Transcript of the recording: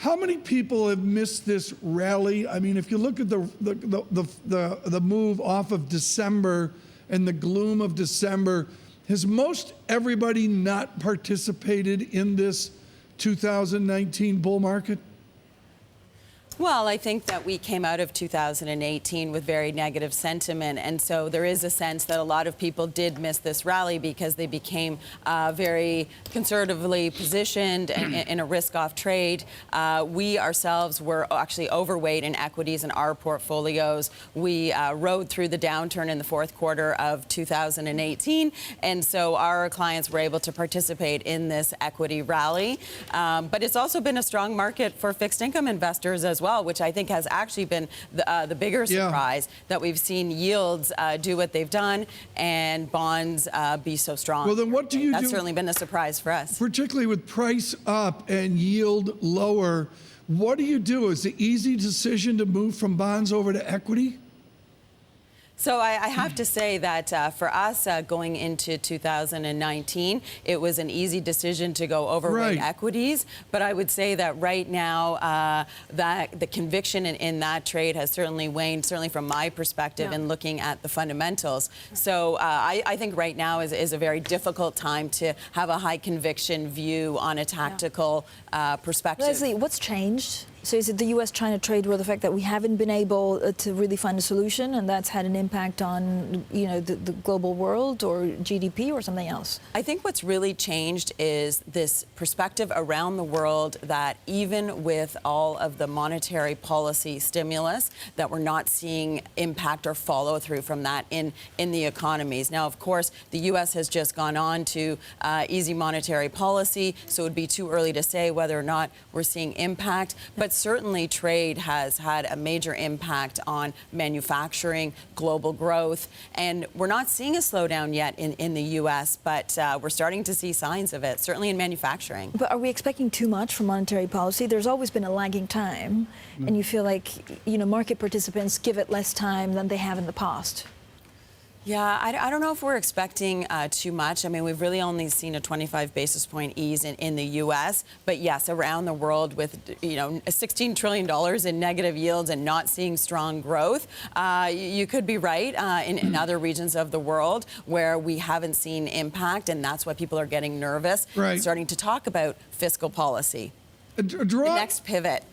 How many people have missed this rally? I mean, if you look at the move off of December and the gloom of December, has most everybody not participated in this 2019 bull market? Well, I think that we came out of 2018 with very negative sentiment, and so there is a sense that a lot of people did miss this rally because they became very conservatively positioned in a risk-off trade. We ourselves were actually overweight in equities in our portfolios. We rode through the downturn in the fourth quarter of 2018, and so our clients were able to participate in this equity rally. But it's also been a strong market for fixed income investors as well, which I think has actually been the bigger surprise, that we've seen yields do what they've done and bonds be so strong. Well, then what do you do? That's certainly been a surprise for us. Particularly with price up and yield lower, what do you do? Is it an easy decision to move from bonds over to equity? So I have to say that for us going into 2019, it was an easy decision to go overweight equities. But I would say that right now, that the conviction in that trade has certainly waned, certainly from my perspective, in looking at the fundamentals. So I think right now is a very difficult time to have a high conviction view on a tactical perspective. Lesley, what's changed? So is it the U.S. China trade war, the fact that we haven't been able to really find a solution, and that's had an impact on, you know, the global world or GDP, or something else? I think what's really changed is this perspective around the world that even with all of the monetary policy stimulus, that we're not seeing impact or follow through from that in the economies. Now, of course, the U.S. has just gone on to easy monetary policy, so it would be too early to say whether or not we're seeing impact. But certainly trade has had a major impact on manufacturing, global growth, and we're not seeing a slowdown yet in the U.S., but we're starting to see signs of it, certainly in manufacturing. But are we expecting too much from monetary policy? There's always been a lagging time, and you feel like, you know, market participants give it less time than they have in the past. Yeah, I don't know if we're expecting too much. I mean, we've really only seen a 25 basis point ease in the U.S. But yes, around the world with, you know, $16 trillion in negative yields and not seeing strong growth, you could be right in other regions of the world where we haven't seen impact, and that's why people are getting nervous, starting to talk about fiscal policy. The next pivot.